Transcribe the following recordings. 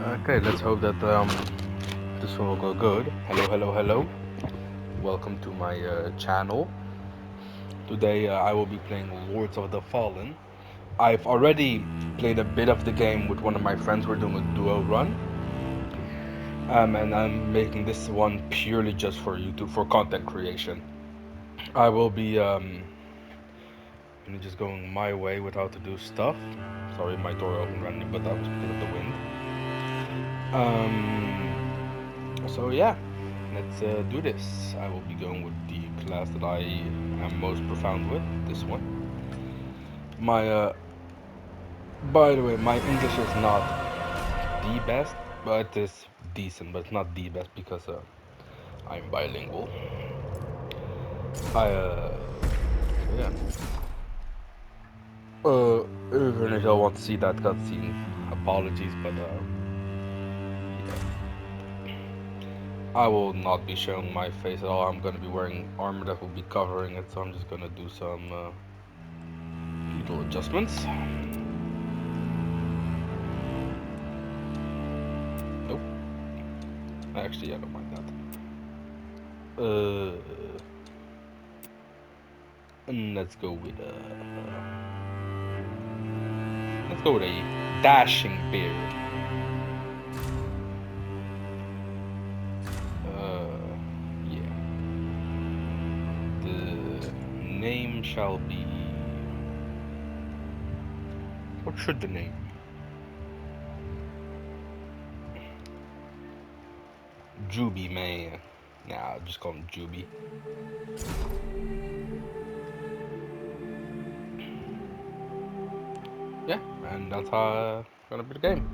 Okay, let's hope that this one will go good. Hello, hello, hello. Welcome to my channel. Today I will be playing Lords of the Fallen. I've already played a bit of the game with one of my friends. We're doing a duo run. And I'm making this one purely just for YouTube, for content creation. I will be just going my way with how to do stuff. Sorry, my door opened randomly, but that was because of the wind. So yeah, let's do this. I will be going with the class that I am most profound with, this one. My, by the way, my English is not the best, but it is decent, but it's not the best because I'm bilingual. Yeah. Even if I want to see that cutscene, apologies, but I will not be showing my face at all. I'm gonna be wearing armor that will be covering it, so I'm just gonna do some little adjustments. Nope. Actually, I don't mind that. And let's go with a dashing beard. Yeah. The name shall be. What should the name be? Juby, man. Nah, I'll just call him Juby. Yeah, and that's how gonna be the game.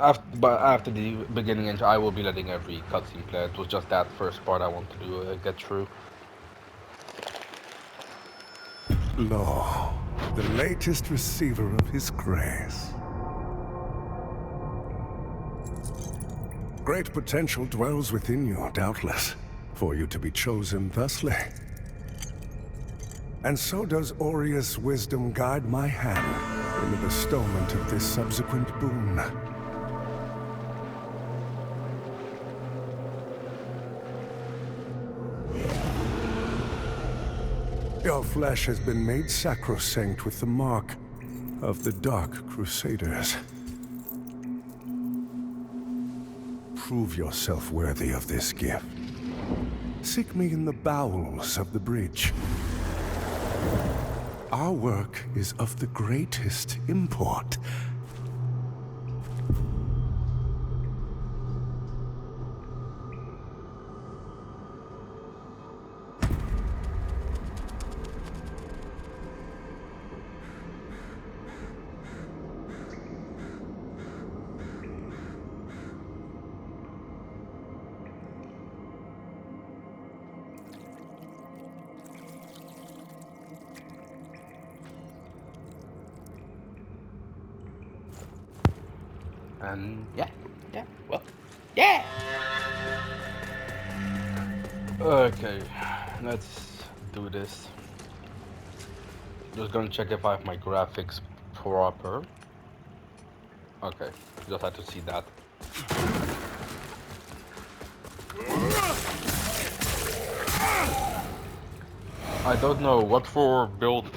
After the beginning intro, I will be letting every cutscene play. It was just that first part I want to do get through. Lo, the latest receiver of his grace. Great potential dwells within you, doubtless, for you to be chosen thusly. And so does Aureus' wisdom guide my hand in the bestowment of this subsequent boon. Your flesh has been made sacrosanct with the mark of the Dark Crusaders. Prove yourself worthy of this gift. Seek me in the bowels of the bridge. Our work is of the greatest import. And yeah, well, yeah. Okay, let's do this. Just gonna check if I have my graphics proper. Okay, just had to see that. I don't know what for build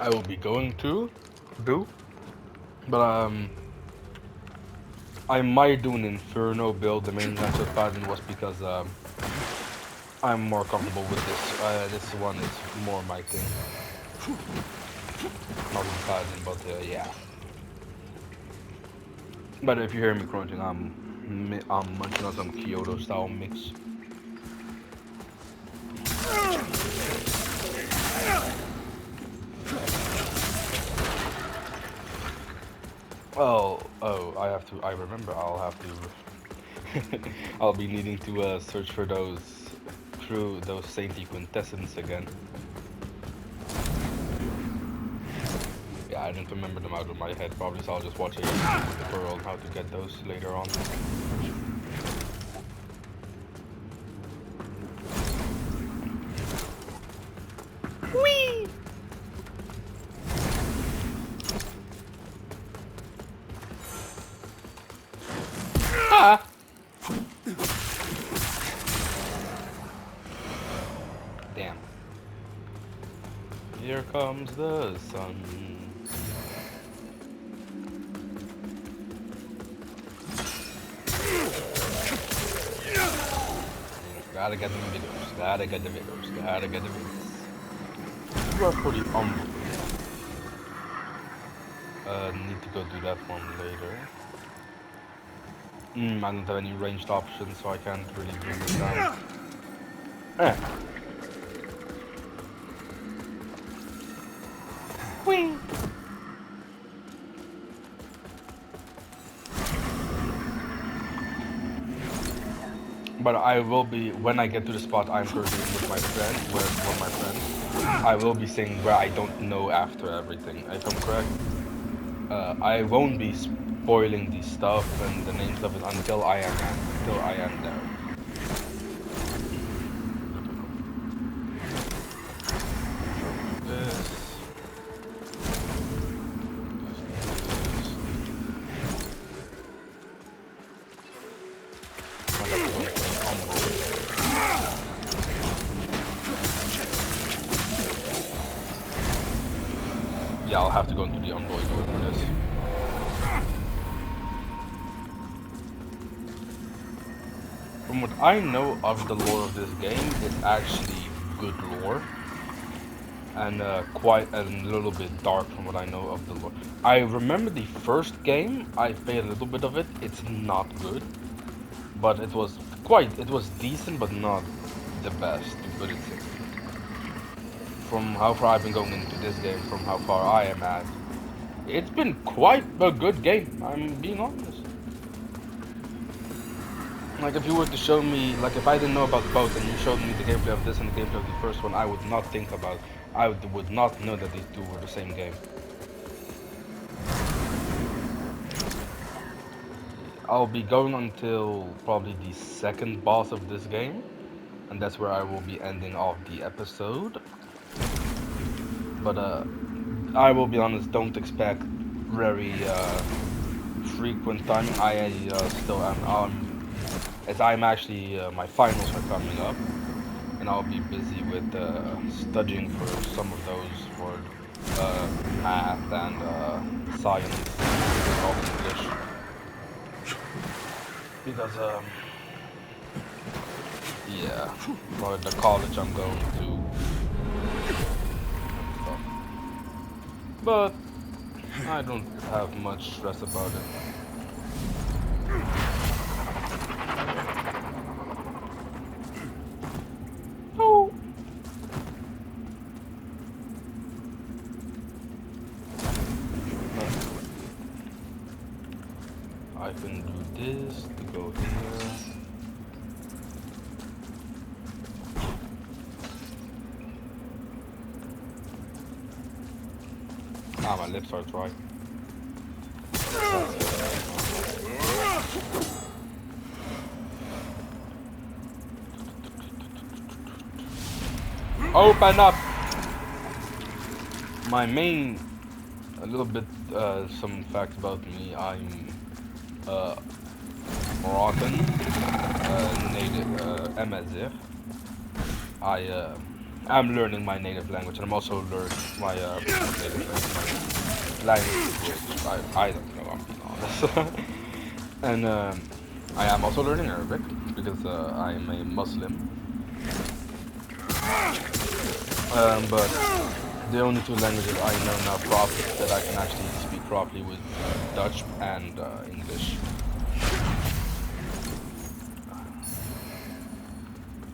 I will be going to do, but I might do an Inferno build. The main reason I chose Paladin was because I'm more comfortable with this. This one is more my thing. Not with Paladin, but yeah. But if you hear me crunching, I'm munching on some Kyoto style mix. I remember I'll have to, I'll be needing to search for those saintly quintessence again. Yeah, I didn't remember them out of my head probably, so I'll just watch a tutorial on how to get those later on. Whee! Ah! Damn. Here comes the sun. Gotta get the videos, gotta get the videos, gotta get the videos. You are pretty humble. Need to go do that one later. I don't have any ranged options, so I can't really bring it down. Eh. Whee! But I will be, when I get to the spot I'm currently with my friend, with one of my friends, I will be saying where I don't know after everything, if I'm correct. I won't be spoiling the stuff and the names of it until I am there. Yeah, I'll have to go into the envoy door for this. From what I know of the lore of this game, it's actually good lore. And quite a little bit dark from what I know of the lore. I remember the first game, I played a little bit of it, it's not good. But it was decent, but not the best, to put it simply. From how far I've been going into this game, from how far I am at, it's been quite a good game, I'm being honest. Like, if you were to show me, like, if I didn't know about both and you showed me the gameplay of this and the gameplay of the first one, I would not think about it. I would not know that these two were the same game. I'll be going until probably the second boss of this game, and that's where I will be ending off the episode. But I will be honest, don't expect very frequent timing. I still am, as I'm actually, my finals are coming up, and I'll be busy with studying for some of those for math and science and all English. Because, yeah, for the college I'm going to. But I don't have much stress about it. Oh. I can do this to go here. Ah, my lips are dry. Open up! My main, a little bit, some facts about me. I'm Moroccan, native, Amazigh. I'm learning my native language, and I'm also learning my native language, which I don't know, I'm being honest. And I am also learning Arabic, because I'm a Muslim. But the only two languages I know now properly that I can actually speak properly with Dutch and English.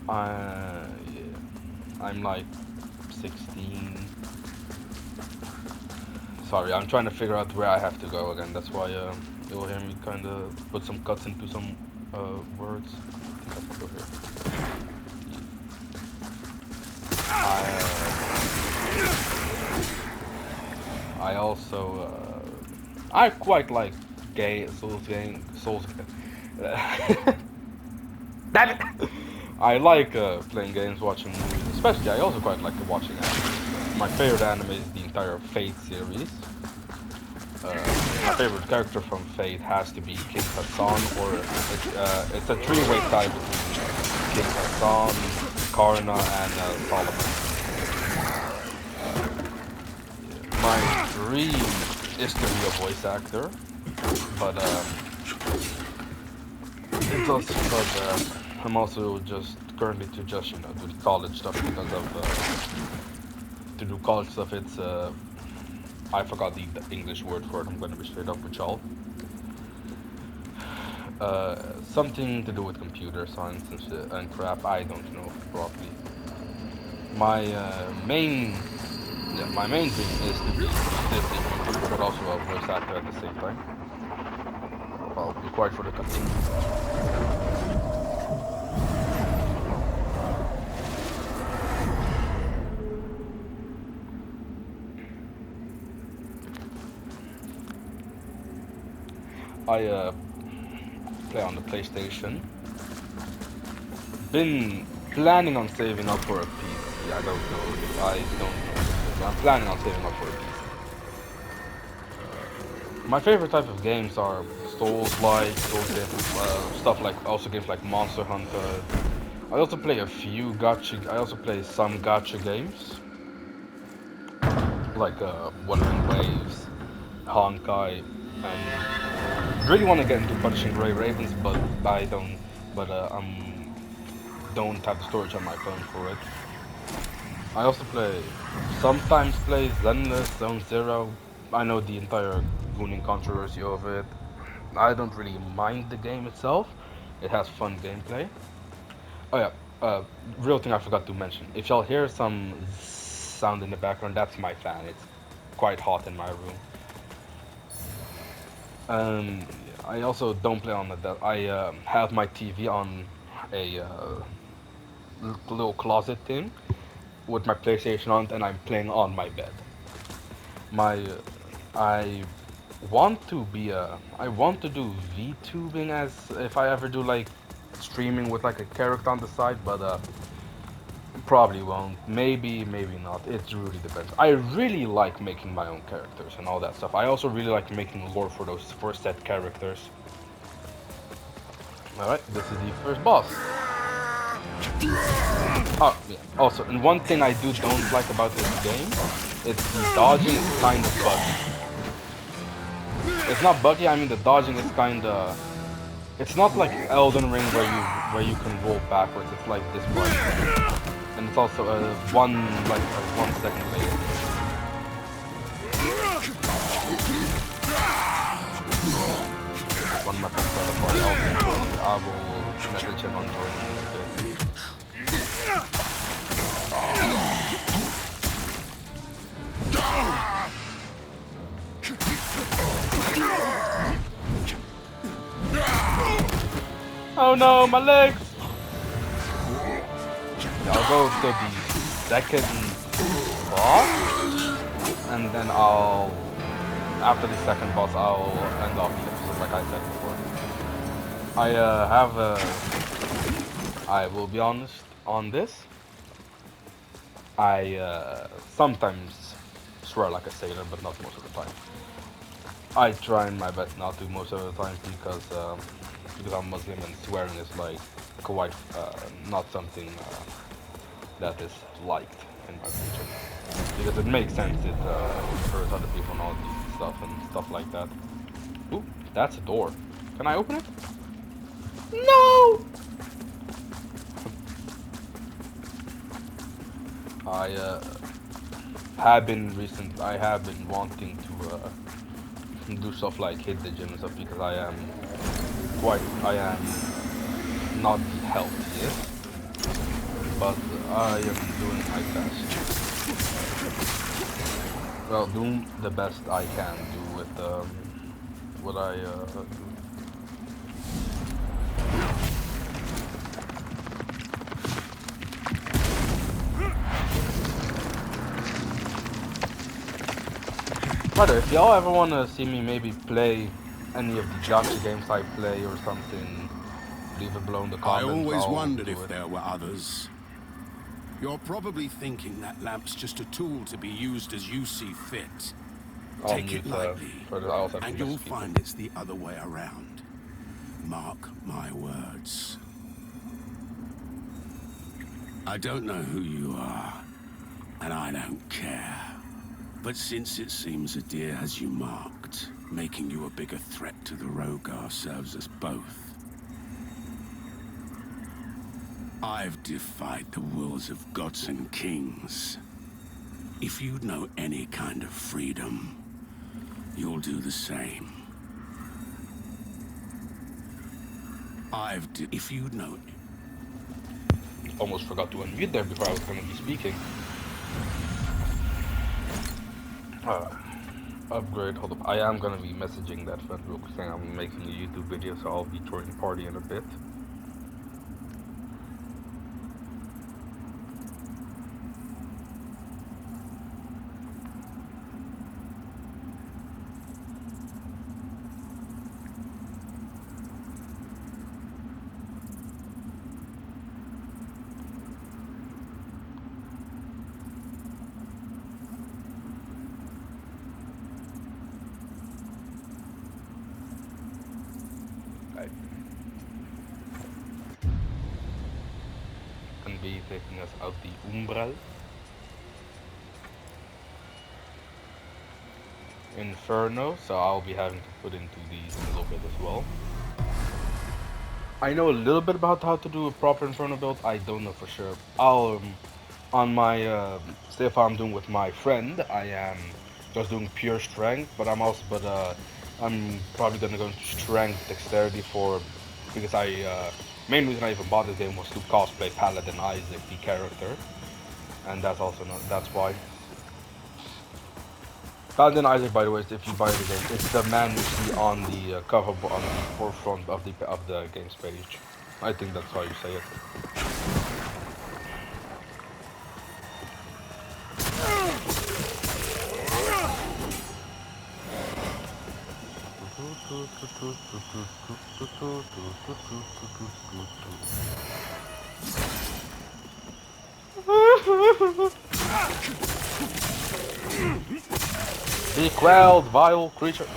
Yeah. I'm like 16. Sorry, I'm trying to figure out where I have to go again. That's why you'll hear me kind of put some cuts into some words. I think I'll go here. I also I quite like Souls. Damn it! I like playing games, watching movies, especially I also quite like watching anime. My favorite anime is the entire Fate series. my favorite character from Fate has to be King Hassan, or it's a three-way tie between King Hassan, Karna, and Solomon. My dream is to be a voice actor, but it's also because I'm also just currently to just do the college stuff because of to do college stuff. It's I forgot the English word for it. I'm gonna be straight up with y'all. Something to do with computer science and shit and crap. I don't know properly. My main my main dream is to be this YouTuber, but also a voice actor at the same time. I'll be quiet for the cutscene. I play on the PlayStation. Been planning on saving up for a PC. I don't know if I don't know. I'm planning on saving up for a PC. My favorite type of games are Souls-like, Souls games, stuff like also games like Monster Hunter. I also play a few gacha. I also play some gacha games like Wuthering Waves, Honkai, and really want to get into Punishing Gray Ravens, but I don't. But don't have the storage on my phone for it. I also sometimes play Zenless, Zone Zero. I know the entire gooning controversy of it. I don't really mind the game itself. It has fun gameplay. Oh yeah, real thing I forgot to mention. If y'all hear some sound in the background, that's my fan. It's quite hot in my room. I also don't play on the. I have my TV on a little closet thing with my PlayStation on it, and I'm playing on my bed. My I want to be I want to do VTubing as if I ever do like streaming with like a character on the side, but probably won't. Maybe, maybe not. It really depends. I really like making my own characters and all that stuff. I also really like making lore for those for set characters. Alright, this is the first boss. Oh, yeah. Also, and one thing I don't like about this game, it's the dodging is kind of buggy. It's not buggy, I mean the dodging is kind of... It's not like Elden Ring where you can roll backwards. It's like this one, and it's also a 1 second later. One of my friends got a party. I will message him on joining in a bit. Oh no, my legs! I'll go to the second boss, and then after the second boss, I'll end off the episode like I said before. I will be honest on this. I sometimes swear like a sailor, but not most of the time. I try my best not to most of the time because I'm Muslim and swearing is like quite not something that is liked in my religion. Because it makes sense, it hurts other people and all these stuff like that. Ooh, that's a door. Can I open it? No! I have been wanting to do stuff like hit the gym and stuff because I am not the healthiest, but I am doing my best. Well, doing the best I can do with what I do. Brother, if y'all ever want to see me maybe play any of the gacha games I play or something, leave it below in the comments. I always wondered if there were others. You're probably thinking that lamp's just a tool to be used as you see fit. I'll Take mute it lightly, further. I also have to and you'll message people. find it's the other way around. Mark my words. I don't know who you are, and I don't care. But since it seems a deer has you marked, making you a bigger threat to the Rogar serves us both. I've defied the wills of gods and kings. If you know any kind of freedom, you'll do the same. If you know... Almost forgot to unmute there before I was going to be speaking. Upgrade, hold up. I am going to be messaging that friend real quick saying I'm making a YouTube video, so I'll be joining party in a bit. And be taking us out the Umbral. Inferno, so I'll be having to put into these a little bit as well. I know a little bit about how to do a proper Inferno build. I don't know for sure. I'll on my stuff I'm doing with my friend, I am just doing pure strength, but I'm probably gonna go into strength dexterity because main reason I even bought this game was to cosplay Paladin Isaac, the character, and that's why. Paladin Isaac, by the way, if you buy the game, it's the man you see on the cover on the forefront of the game's page. I think that's how you say it. Be quelled, vile creature.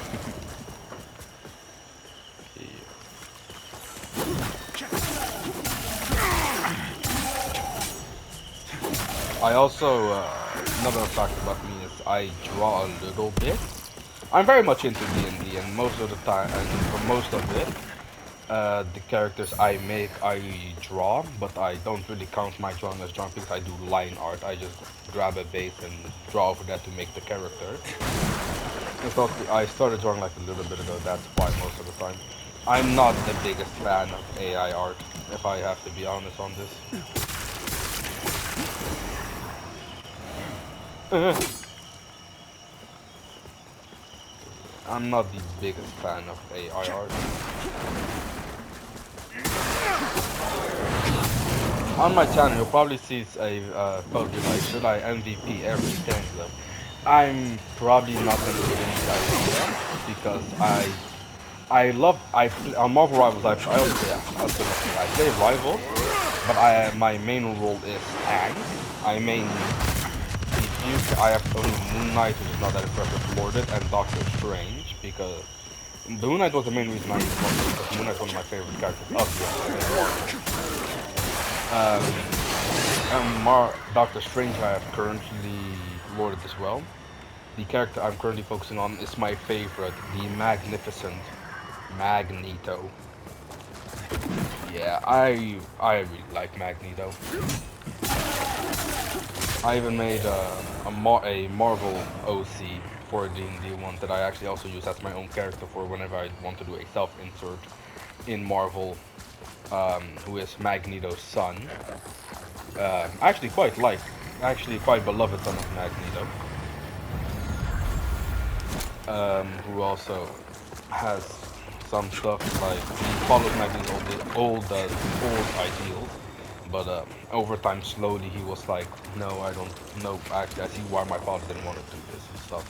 I also, another fact about me is I draw a little bit. I'm very much into D&D, and most of the time, and for most of it, the characters I make, I draw, but I don't really count my drawing as drawing because I do line art. I just grab a base and draw over that to make the character. I started drawing like a little bit ago, that's why most of the time. I'm not the biggest fan of AI art, if I have to be honest on this. I'm not the biggest fan of AI art. On my channel, you'll probably see a photo like, should I MVP every Tangler? I'm probably not going to do any idea because on Marvel Rivals I play Rivals, but my main role is tank. I have only Moon Knight, which is not that impressive, Lorded, and Doctor Strange, because Moon Knight was the main reason I used Marvel, because Moon Knight is one of my favorite characters of the Marvel. Doctor Strange I have currently Lorded as well. The character I'm currently focusing on is my favorite, the Magnificent Magneto. Yeah, I really like Magneto. I even made a Marvel OC for D&D one that I actually also use as my own character for whenever I want to do a self-insert in Marvel, who is Magneto's son. Actually quite beloved son of Magneto. Who also has some stuff like he follows Magneto's old ideals. But over time, slowly, he was like, no, I don't know, actually, I see why my father didn't want to do this and stuff.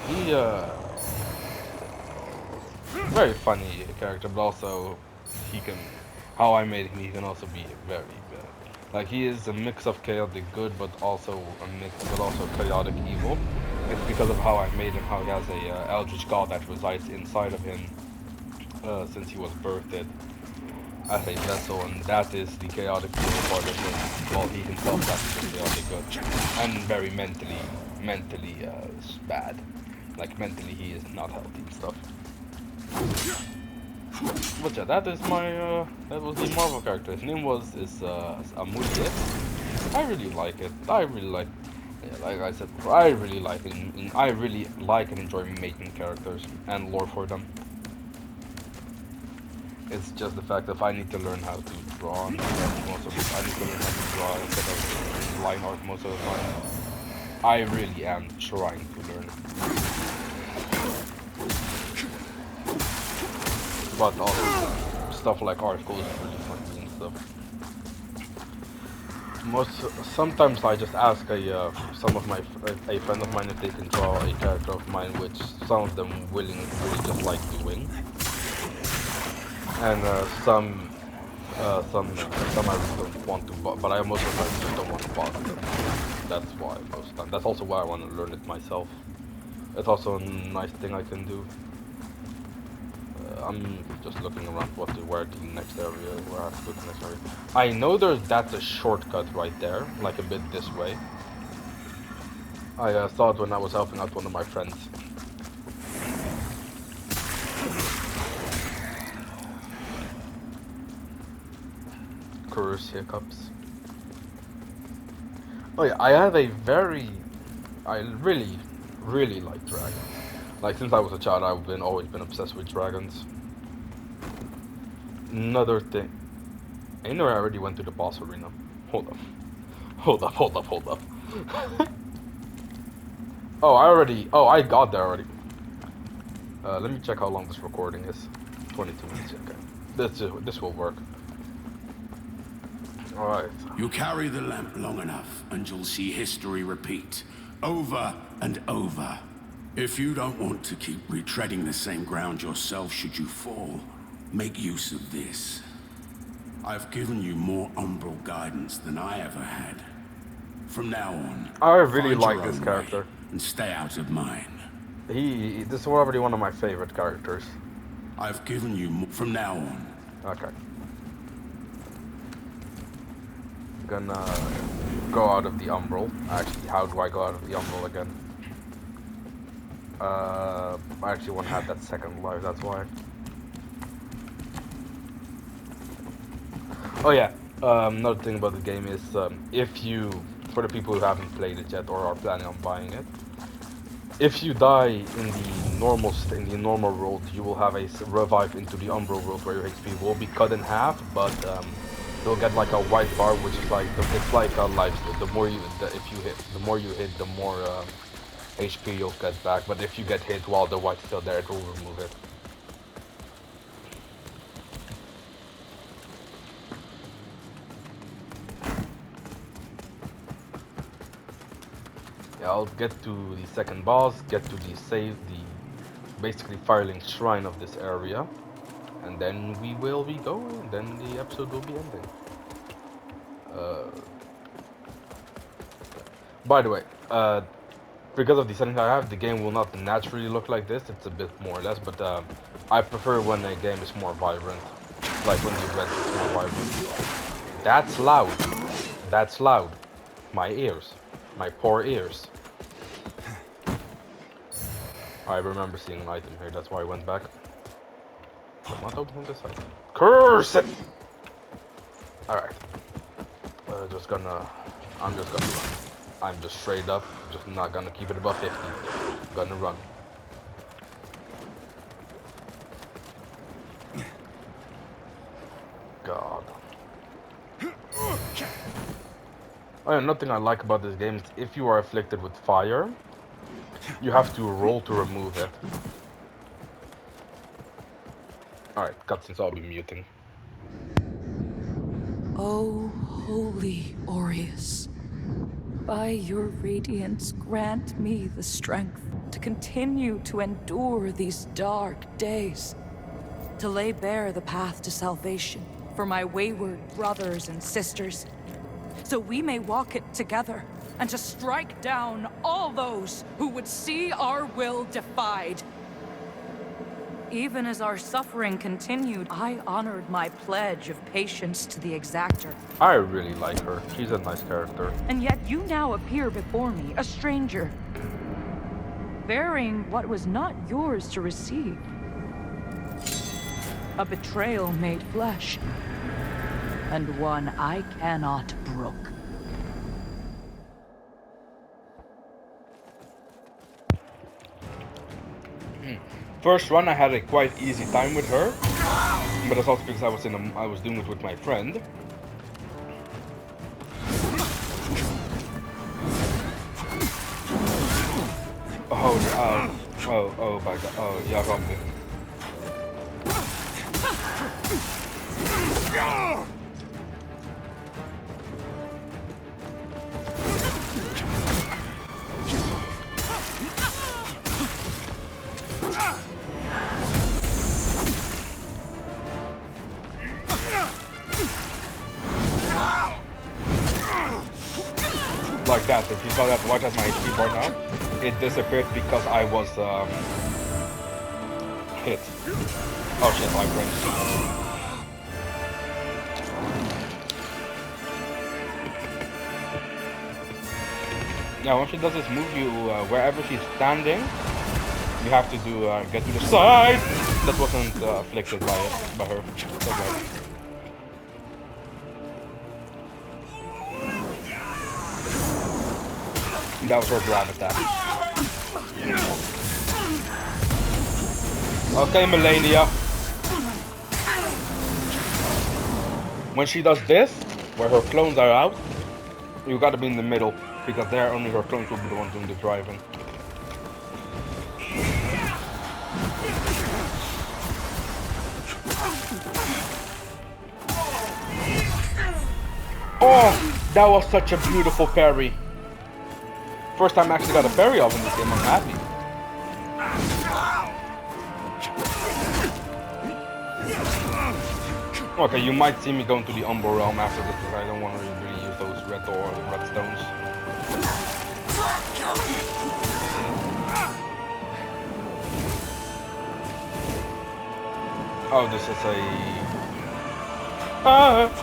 He, very funny character, but also, how I made him, he can also be very bad. Like he is a mix of chaotic good, but also chaotic evil. It's because of how I made him, how he has a eldritch god that resides inside of him since he was birthed as a vessel, and that is the chaotic evil part of him. While he himself practices chaotic good, and very mentally bad. Like mentally, he is not healthy and stuff. But yeah, that was the Marvel character. His name is Amuliet. I really like it. I really like, yeah, like I said before, I really like it. I really like and enjoy making characters and lore for them. It's just the fact that if I need to learn how to draw, and most of it, I need to learn how to draw instead of line art most of the time. I really am trying to learn. But also stuff like articles is really fun and stuff. Sometimes I just ask a friend of mine if they can draw a character of mine, which some of them really just like doing, and some I really don't want to, but I most of the time just don't want to bother them. That's why most of the time. That's also why I want to learn it myself. It's also a nice thing I can do. I'm just looking around where the next area, where I have to go to the next area. I know that's a shortcut right there, like a bit this way. I saw it when I was helping out one of my friends. Curse hiccups. Oh yeah, I really like dragons. Like since I was a child, I've always been obsessed with dragons. Another thing, I know I already went to the boss arena. Hold up, hold up. Oh, I got there already. Let me check how long this recording is. 22 minutes, okay. This will work. Alright. You carry the lamp long enough, and you'll see history repeat, over and over. If you don't want to keep retreading the same ground yourself should you fall, make use of this. I've given you more umbral guidance than I ever had. From now on, I really find like your this own character. way and stay out of mine. This is already one of my favorite characters. I've given you more from now on. Okay. Gonna go out of the umbral. Actually, how do I go out of the umbral again? I actually want to have that second life, that's why. Oh yeah, another thing about the game is, for the people who haven't played it yet or are planning on buying it, if you die in the normal world, you will have a revive into the umbral world where your HP will be cut in half, but you'll get like a white bar, which is like it's like a life steal. The more you hit, the more HP you'll get back. But if you get hit while the white's still there, it will remove it. Yeah, I'll get to the second boss, get to the basically Firelink shrine of this area, and then we will be going. Then the episode will be ending. By the way, because of the settings I have, the game will not naturally look like this. It's a bit more or less, but I prefer when a game is more vibrant, like when the event is more vibrant. That's loud. That's loud. My ears. My poor ears. I remember seeing an item here, that's why I went back. I'm not opening this side. Curse it! Alright. I'm just gonna run. I'm just straight up, just not gonna keep it above 50. Gonna run. God. Oh, yeah, another thing I like about this game is if you are afflicted with fire, you have to roll to remove it. Alright, cutscenes I'll be muting. O holy Aureus, by your radiance grant me the strength to continue to endure these dark days, to lay bare the path to salvation for my wayward brothers and sisters, so we may walk it together, and to strike down all those who would see our will defied. Even as our suffering continued, I honored my pledge of patience to the Exactor. I really like her. She's a nice character. And yet you now appear before me, a stranger, bearing what was not yours to receive. A betrayal made flesh, and one I cannot brook. First run, I had a quite easy time with her, but that's also because I was doing it with my friend. Oh my god. Oh, ja, ramp me. Like that. If you saw that, watch at my HP bar now. It disappeared because I was hit. Oh shit, my friend. Yeah, when she does this move, you wherever she's standing, you have to do get to the side. That wasn't afflicted by her. So bad. That was her grab attack. Okay, Melania. When she does this, where her clones are out, you gotta be in the middle, because there only her clones will be the ones doing the driving. Oh, that was such a beautiful parry. First time I actually got a parry off in this game, I'm happy. Okay, you might see me going to the Umber Realm after this, because I don't want to really use those red stones. Oh, this is a...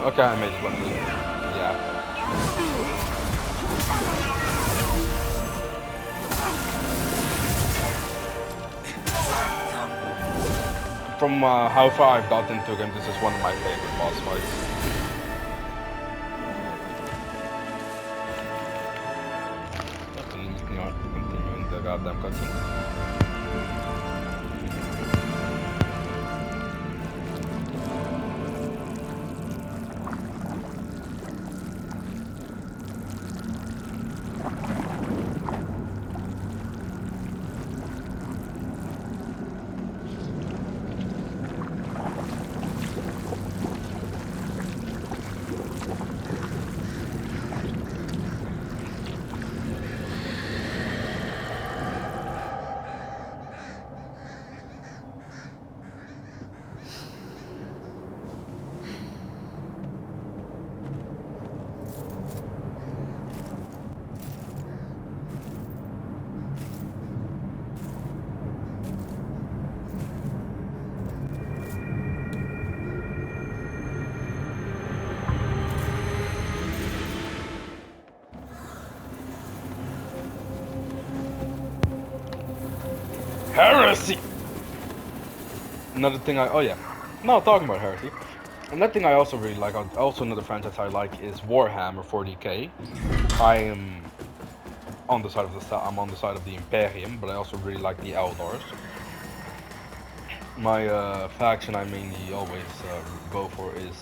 okay, I made it one. Yeah. From how far I've got into the game, this is one of my favorite boss fights. Continuing the goddamn cutscene. Heresy! Another thing talking about Heresy. Another thing I also really like, also another franchise I like is Warhammer 40k. I am on the side of the Imperium, but I also really like the Eldars. My faction I mainly always go for is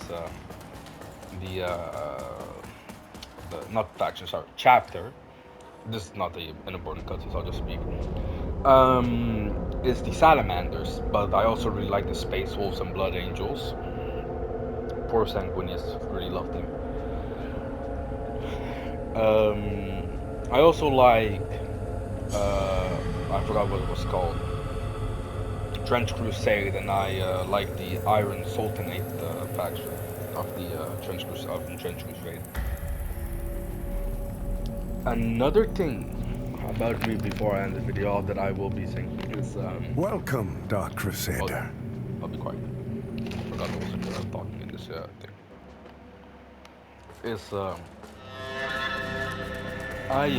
not faction, sorry, chapter. This is not an important cutscene, so I'll just speak. Is the Salamanders, but I also really like the Space Wolves and Blood Angels. Poor Sanguinius, really loved him. I also like, I forgot what it was called, Trench Crusade, and I like the Iron Sultanate faction of the Trench Crusade. Another thing about me before I end the video that I will be saying is Welcome, Dark I'll, Crusader. I'll be quiet. I forgot I was talking in this thing. Is I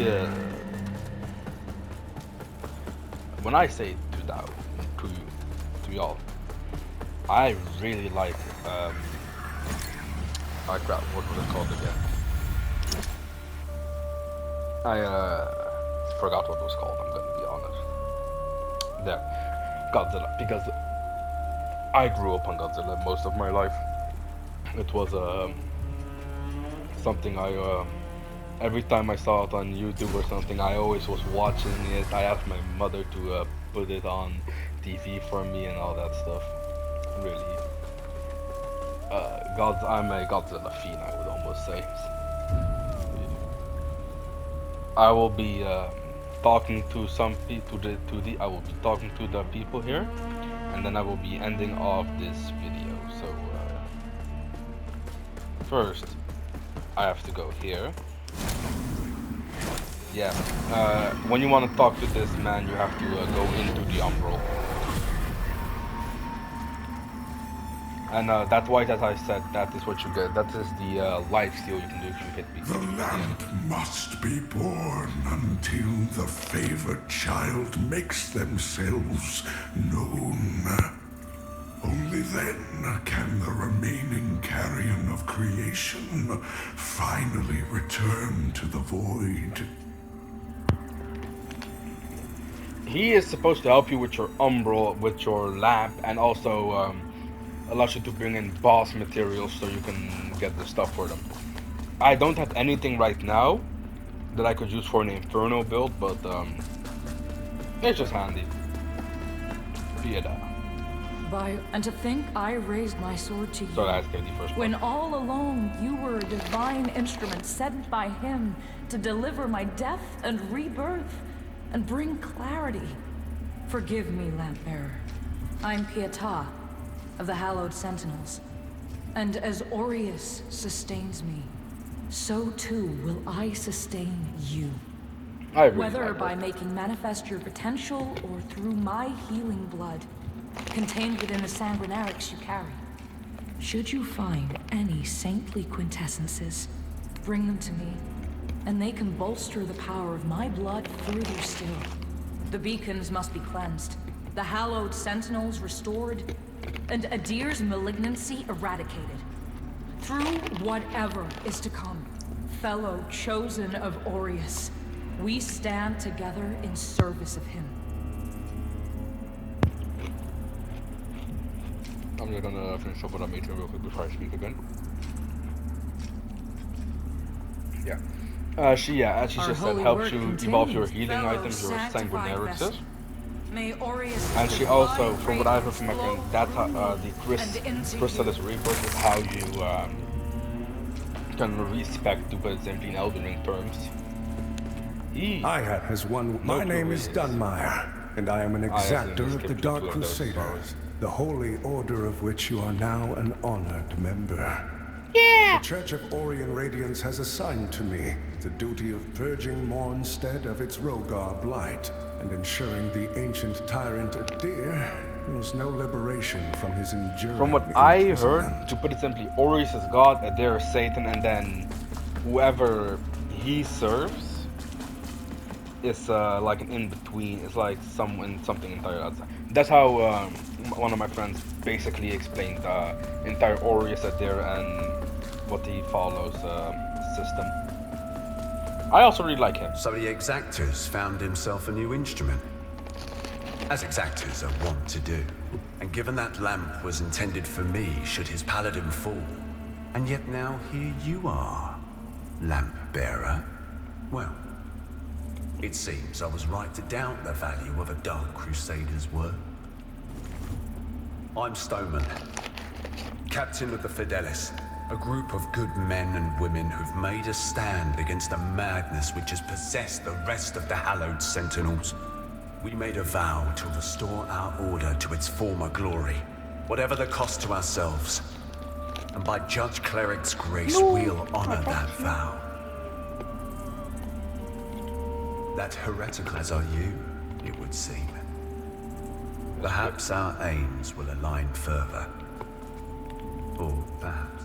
when I say to y'all, I really like I crap, what was it called again? I forgot what it was called, I'm gonna be honest. There. Godzilla, because I grew up on Godzilla most of my life. It was something I every time I saw it on YouTube or something, I always was watching it. I asked my mother to put it on TV for me and all that stuff. Really, I'm a Godzilla fiend, I would almost say. I will be talking to some people, I will be talking to the people here, and then I will be ending off this video. So first, I have to go here. Yeah, when you want to talk to this man, you have to go into the umbral. And that white, as I said, that is what you get. That is the life steal you can do if you hit me. The lamp must be born until the favored child makes themselves known. Only then can the remaining carrion of creation finally return to the void. He is supposed to help you with your umbral, with your lamp, and also allows you to bring in boss materials so you can get the stuff for them. I don't have anything right now that I could use for an Inferno build, but it's just handy. And to think I raised my sword to you, So that's the first when one. all along you were a divine instrument sent by him to deliver my death and rebirth and bring clarity. Forgive me, Lampbearer. I'm Pietà of the Hallowed Sentinels. And as Aureus sustains me, so too will I sustain you. I really Whether like by that. making manifest your potential or through my healing blood, contained within the sanguinarics you carry. Should you find any saintly quintessences, bring them to me, and they can bolster the power of my blood further still. The beacons must be cleansed, the hallowed sentinels restored, and Adir's malignancy eradicated. Through whatever is to come, fellow chosen of Aureus, we stand together in service of him. I'm just gonna finish up what I'm eating real quick before I speak again. Yeah. As she Our just said, holy helps work you evolve your continues, healing fellow items, your sanctified sanguinarics. vessel. May Aureus' And she also, divine from what I heard from my radiance friend, that's how flow the through and into Chrysalis you. Rebirth is how you can respect, to put it simply in Elden Ring terms. Ayat has one. No My clue name who is he is. Dunmire, and I am an accidentally exactor of the skipped Dark through those Crusaders, flowers. the holy order of which you are now an honored member. The Church of Orient Radiance has assigned to me the duty of purging Mornstead of its Rogar blight and ensuring the ancient tyrant Adir knows no liberation from his enduring From what I heard, imprisonment. to put it simply, Orius is God, Adair is Satan, and then whoever he serves is like an in-between. It's like something entirely outside. That's how one of my friends basically explained the entire Orius, Adair, and what he follows system. I also really like him. So the exactors found himself a new instrument. As exactors are wont to do. And given that lamp was intended for me should his paladin fall. And yet now here you are, lamp bearer. Well, it seems I was right to doubt the value of a Dark Crusader's work. I'm Stoneman, captain of the Fidelis. A group of good men and women who've made a stand against the madness which has possessed the rest of the Hallowed Sentinels. We made a vow to restore our order to its former glory, whatever the cost to ourselves. And by Judge Cleric's grace, we'll honor that vow. That heretical as are you, it would seem. Perhaps our aims will align further. Or perhaps...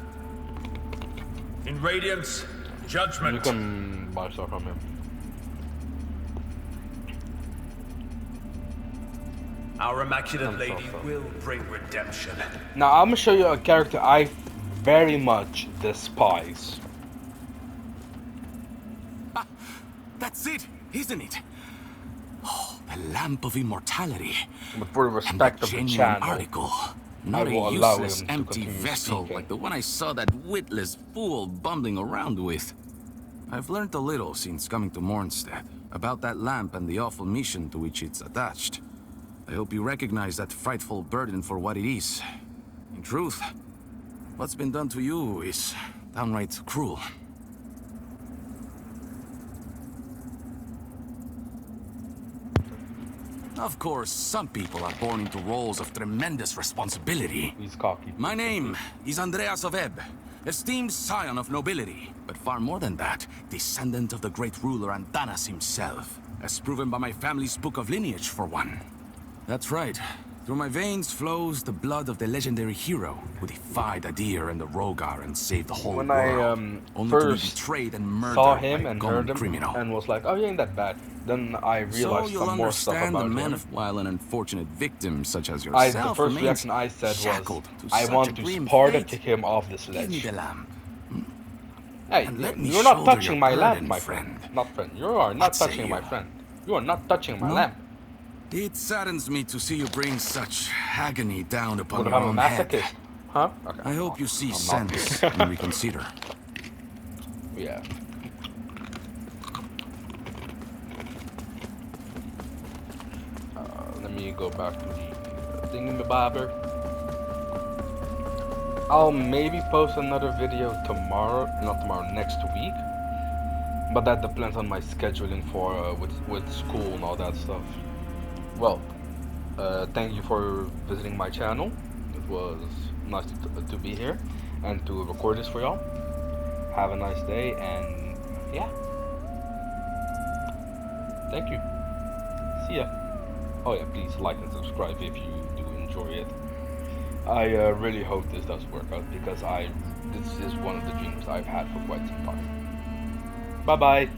In Radiance, judgment! You can buy stuff from him. Our Immaculate Lady will bring redemption. Now I'm gonna show you a character I very much despise. Ah, that's it, isn't it? Oh, the Lamp of Immortality. But for the respect of the channel, article. Not a will allow useless, him to empty continue vessel speaking. like the one I saw that witless fool bumbling around with. I've learned a little since coming to Mornstead about that lamp and the awful mission to which it's attached. I hope you recognize that frightful burden for what it is. In truth, what's been done to you is downright cruel. Of course, some people are born into roles of tremendous responsibility. He's cocky. My name is Andreas of Ebb, esteemed scion of nobility, but far more than that, descendant of the great ruler Antanas himself, as proven by my family's book of lineage, for one. That's right. Through my veins flows the blood of the legendary hero who defied Adir and the Rogar and saved the whole When world, I only to be first betrayed and murdered saw him by a and common heard him criminal. and was like, oh, he ain't that bad. Then I realized So you'll some more stuff understand about the man him. of while an unfortunate victim such as The yourself first remains reaction I said was, shackled to I such want a to grim Sparta fate. kick him off this Give me ledge. the lamp. Hey, and let me you're not shoulder touching your my lamp, burden, my friend. Not friend. You are not What say touching my you? friend. You are not touching my No? lamp. It saddens me to see you bring such agony down upon What your if I'm a own head. masochist? Huh? Okay. I hope you see I'm not. sense and reconsider. Yeah. Let me go back to the thingamabobber. I'll maybe post another video tomorrow, not tomorrow, next week. But that depends on my scheduling for with school and all that stuff. Well, thank you for visiting my channel. It was nice to be here and to record this for y'all. Have a nice day and yeah. Thank you. See ya. Oh yeah, please like and subscribe if you do enjoy it. I really hope this does work out because this is one of the dreams I've had for quite some time. Bye bye.